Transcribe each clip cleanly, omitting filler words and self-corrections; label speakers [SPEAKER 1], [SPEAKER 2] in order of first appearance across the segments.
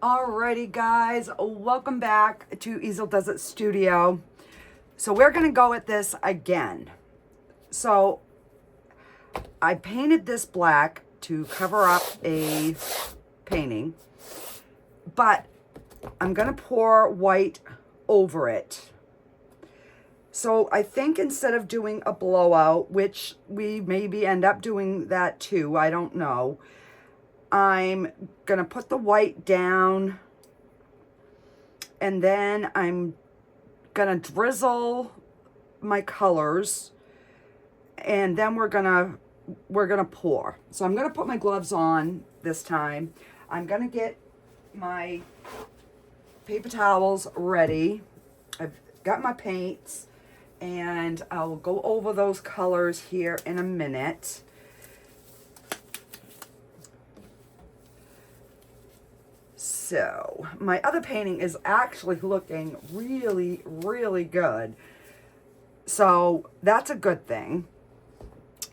[SPEAKER 1] Alrighty guys, welcome back to Easel Does It Studio. So we're gonna go at this again. So I painted this black to cover up a painting, but I'm gonna pour white over it. So I think instead of doing a blowout, which we maybe end up doing that too, I don't know, I'm gonna put the white down and then I'm gonna drizzle my colors and then we're gonna pour. So I'm gonna put my gloves on this time. I'm gonna get my paper towels ready. I've got my paints and I'll go over those colors here in a minute. So my other painting is actually looking really, really good. So that's a good thing.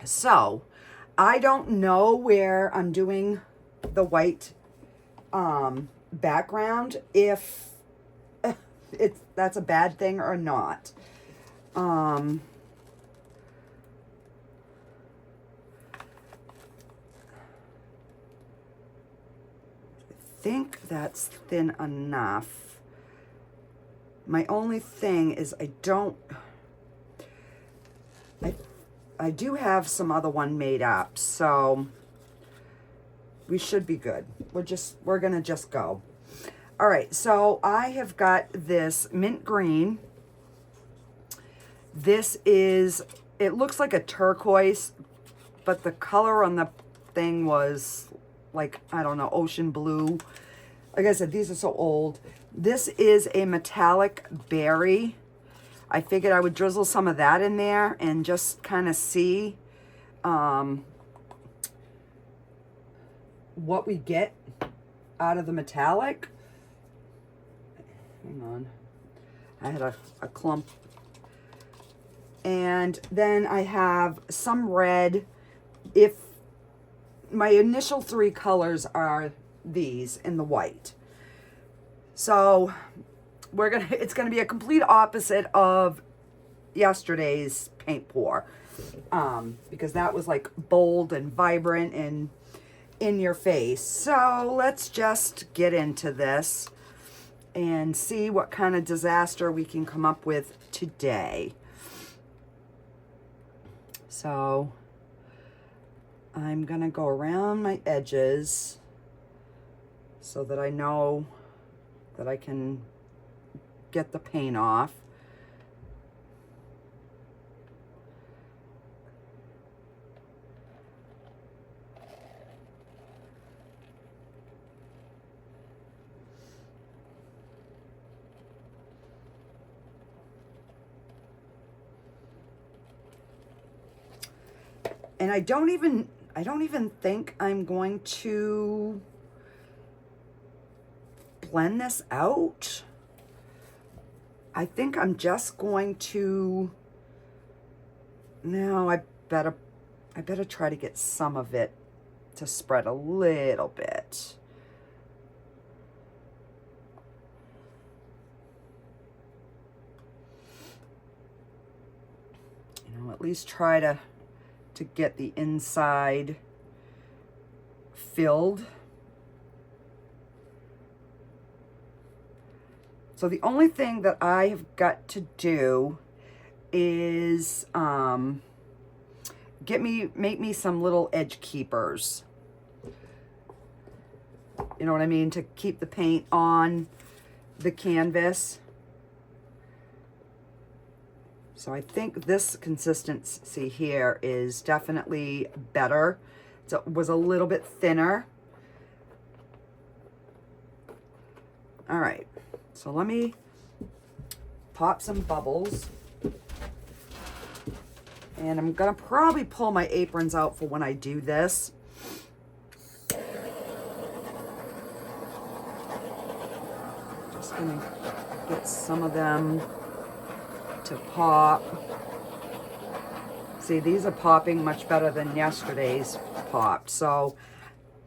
[SPEAKER 1] So I don't know where I'm doing the white background, if that's a bad thing or not. I think that's thin enough. My only thing is I do have some other one made up, so we should be good. We're gonna just go. All right, so I have got this mint green. This is, it looks like a turquoise, but the color on the thing was like, I don't know, ocean blue. Like I said, these are so old. This is a metallic berry. I figured I would drizzle some of that in there and just kind of see what we get out of the metallic. Hang on. I had a clump. And then I have some red. If my initial three colors are these in the white. So it's gonna be a complete opposite of yesterday's paint pour, because that was like bold and vibrant and in your face. So let's just get into this and see what kind of disaster we can come up with today. So I'm gonna go around my edges so that I know that I can get the paint off. And I don't even think I'm going to blend this out. I think I'm just going to, no, I better try to get some of it to spread a little bit. You know, at least try to get the inside filled. So the only thing that I have got to do is make me some little edge keepers. You know what I mean? To keep the paint on the canvas. So I think this consistency here is definitely better. So it was a little bit thinner. All right, so let me pop some bubbles. And I'm gonna probably pull my aprons out for when I do this. Just gonna get some of them to pop. See, these are popping much better than yesterday's popped. So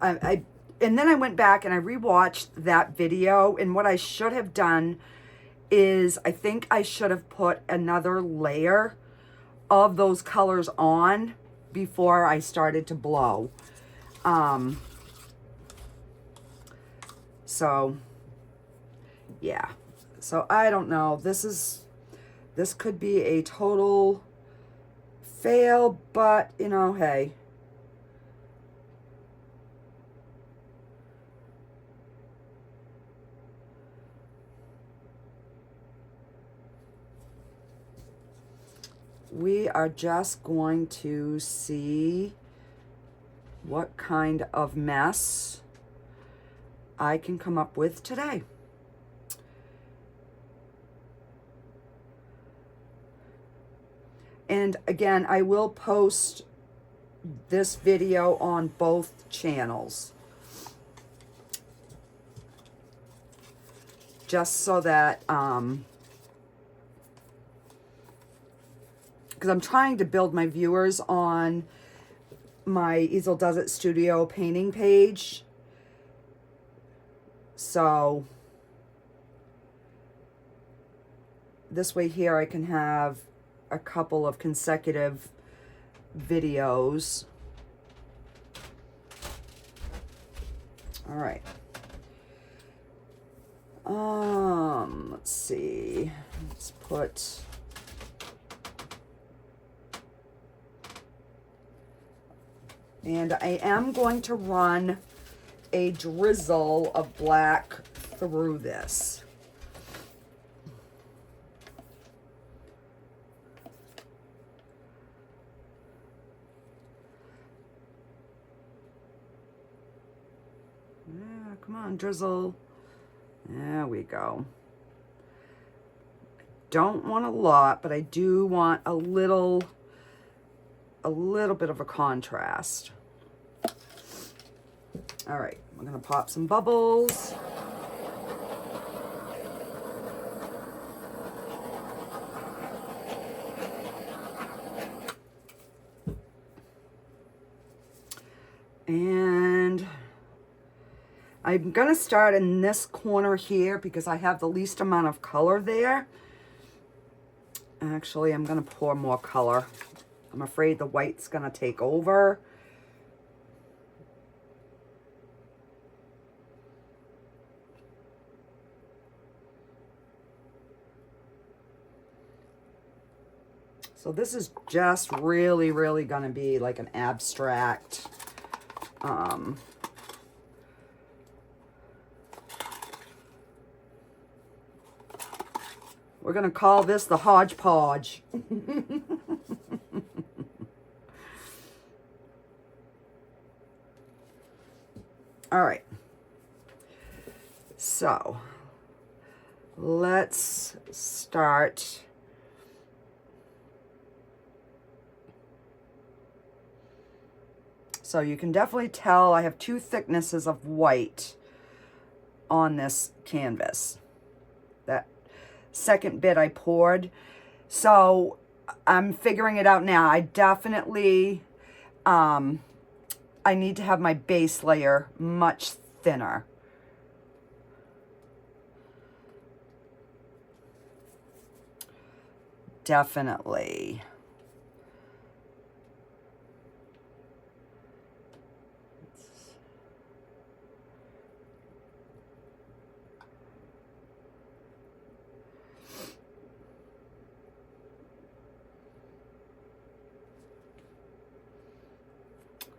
[SPEAKER 1] I and then I went back and I rewatched that video, and what I should have done is I think I should have put another layer of those colors on before I started to blow. So yeah, so I don't know, this could be a total fail, but you know, hey. We are just going to see what kind of mess I can come up with today. And again, I will post this video on both channels, just so that, because I'm trying to build my viewers on my Easel Does It Studio painting page. So this way here I can have a couple of consecutive videos. All right. Let's see. Let's put and I am going to run a drizzle of black through this. Yeah, come on, drizzle. There we go. Don't want a lot, but I do want a little bit of a contrast. All right, we're gonna pop some bubbles. And I'm gonna start in this corner here because I have the least amount of color there. Actually, I'm gonna pour more color. I'm afraid the white's gonna take over. So this is just really gonna be like an abstract, we're gonna call this the hodgepodge. All right, so let's start. So you can definitely tell I have two thicknesses of white on this canvas. That second bit I poured. So I'm figuring it out now. I definitely, I need to have my base layer much thinner. Definitely.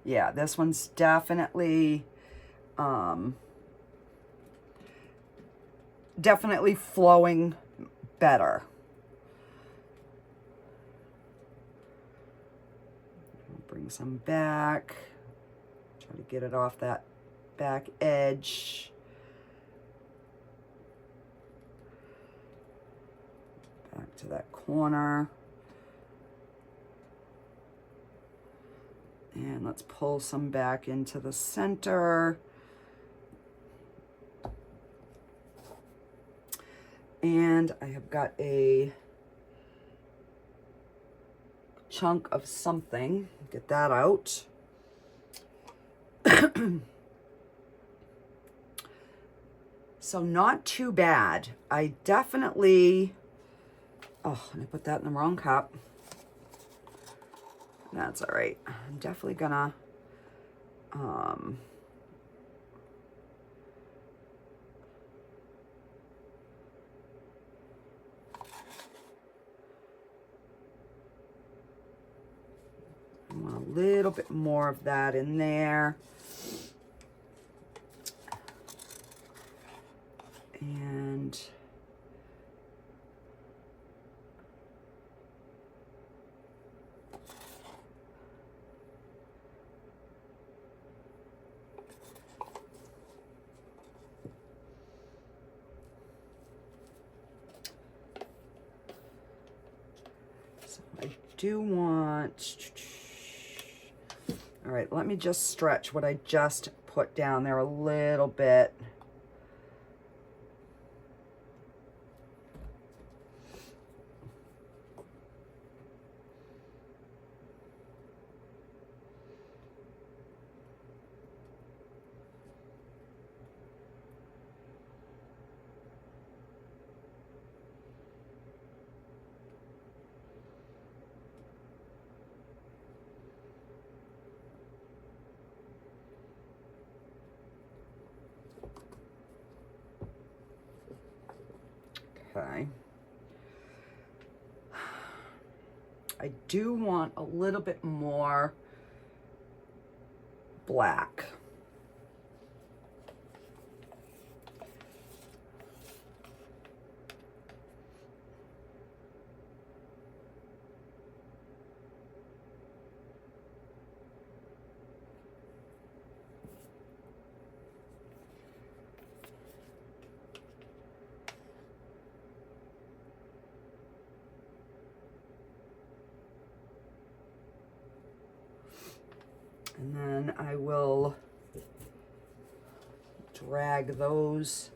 [SPEAKER 1] Yeah, this one's definitely, definitely flowing better. Bring some back. Try to get it off that back edge. Back to that corner. And let's pull some back into the center. And I have got a chunk of something. Get that out. So not too bad. I definitely, oh, and I put that in the wrong cup. That's all right. I'm definitely gonna, I want a little bit more of that in there. And so I do want, all right, let me just stretch what I just put down there a little bit. Okay. I do want a little bit more black. And then I will drag those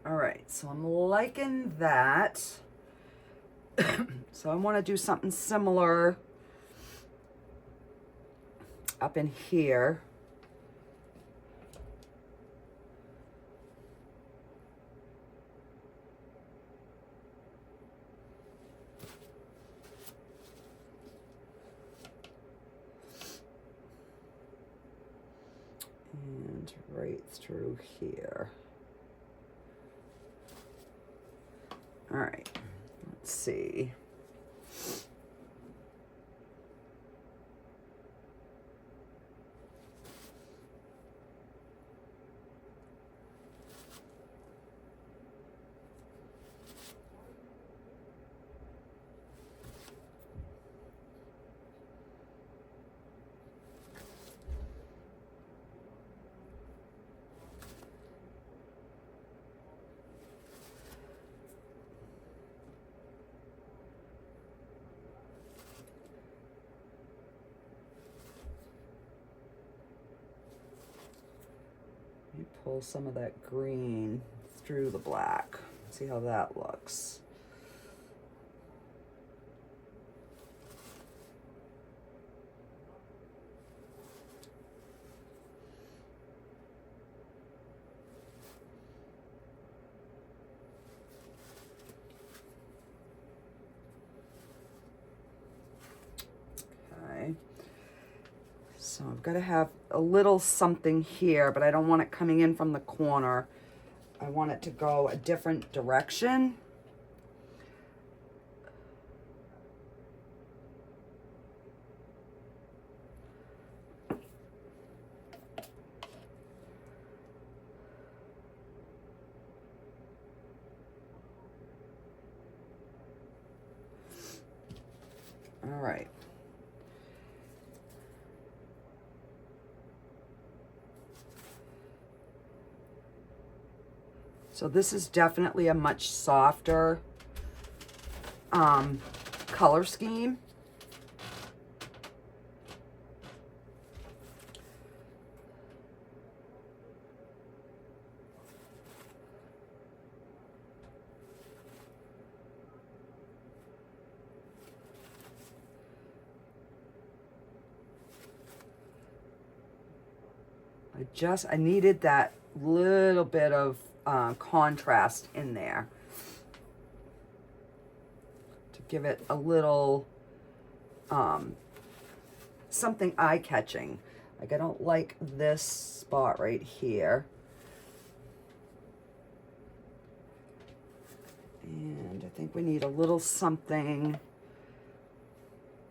[SPEAKER 1] All right, so I'm liking that. So I want to do something similar up in here. And right through here. All right, let's see. Let me pull some of that green through the black. See how that looks. So I've got to have a little something here, but I don't want it coming in from the corner. I want it to go a different direction. All right. So this is definitely a much softer color scheme. I needed that little bit of contrast in there to give it a little something eye-catching. Like, I don't like this spot right here. And I think we need a little something,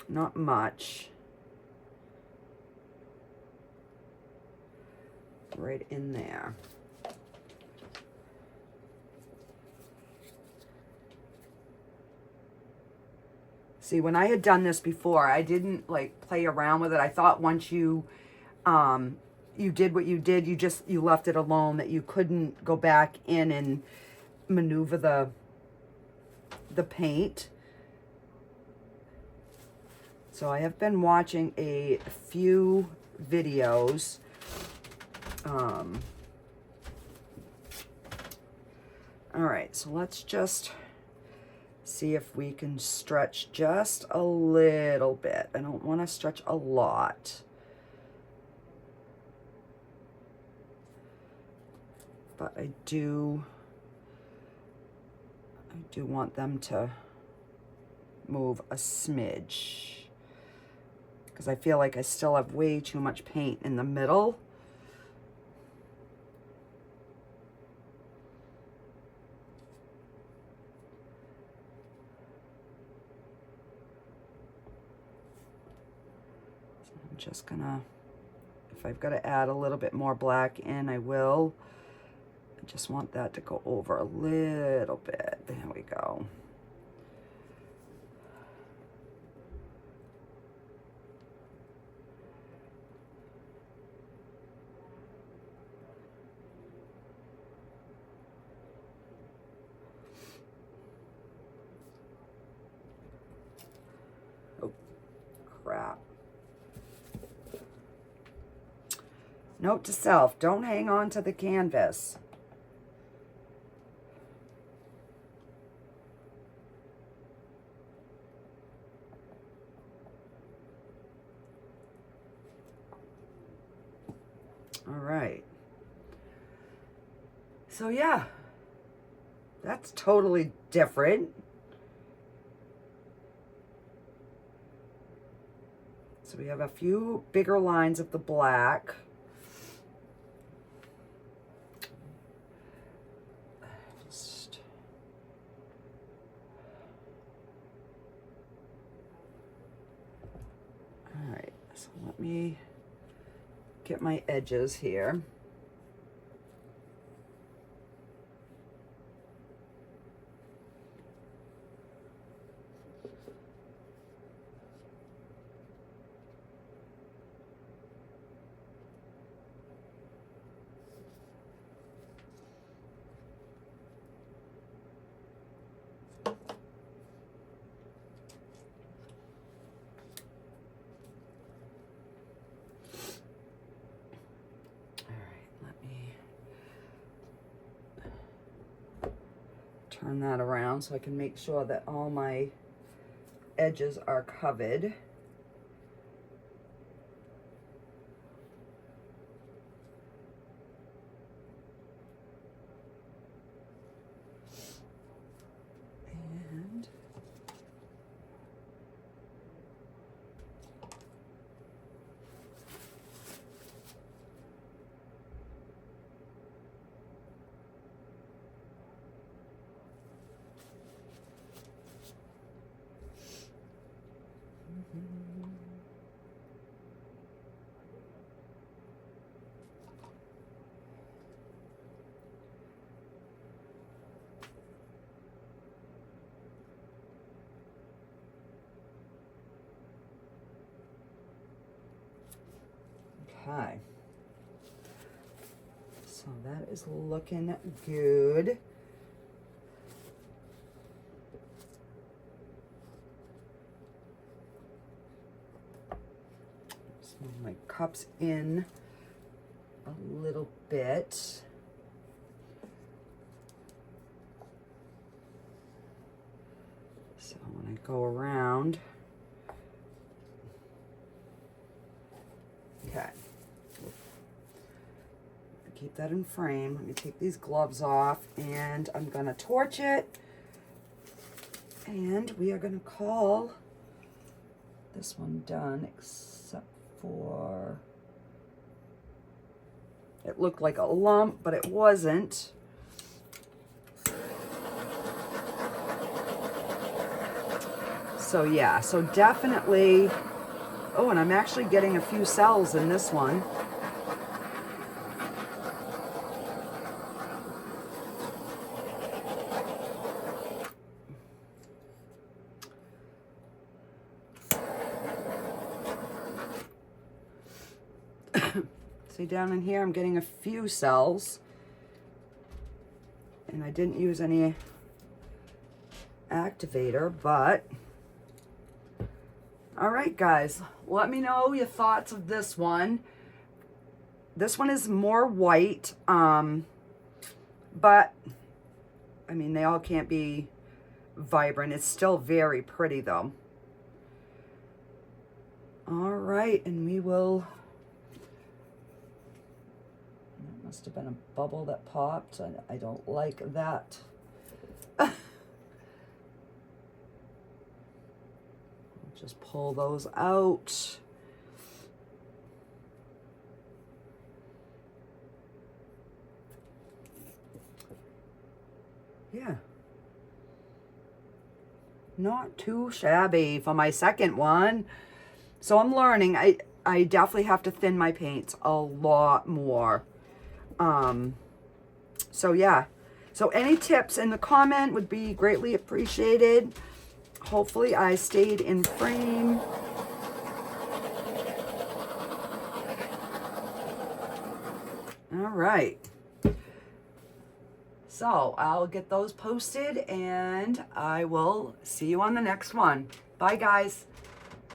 [SPEAKER 1] not much, right in there. See, when I had done this before, I didn't like play around with it. I thought once you you did what you did, you left it alone, that you couldn't go back in and maneuver the paint. So I have been watching a few videos. All right, so let's just see if we can stretch just a little bit. I don't want to stretch a lot. But I do want them to move a smidge, because I feel like I still have way too much paint in the middle. So I'm just gonna, if I've got to add a little bit more black in, I will. I just want that to go over a little bit. There we go. Oh, crap. Note to self, don't hang on to the canvas. All right. So yeah, that's totally different. So we have a few bigger lines of the black. All right, so let me get my edges here. Turn that around so I can make sure that all my edges are covered. And Okay. So that is looking good. Just move my cups in a little bit. So when I go around, okay. Keep that in frame. Let me take these gloves off and I'm gonna torch it. And we are gonna call this one done, except for, it looked like a lump, but it wasn't. So yeah, so definitely, oh, and I'm actually getting a few cells in this one. See down in here, I'm getting a few cells. And I didn't use any activator, but all right, guys, let me know your thoughts of this one. This one is more white, but I mean, they all can't be vibrant. It's still very pretty though. All right, and we will, that must have been a bubble that popped. I don't like that. Just pull those out. Yeah. Not too shabby for my second one. So I'm learning. I definitely have to thin my paints a lot more. So yeah. So any tips in the comment would be greatly appreciated. Hopefully I stayed in frame. All right. So I'll get those posted and I will see you on the next one. Bye, guys.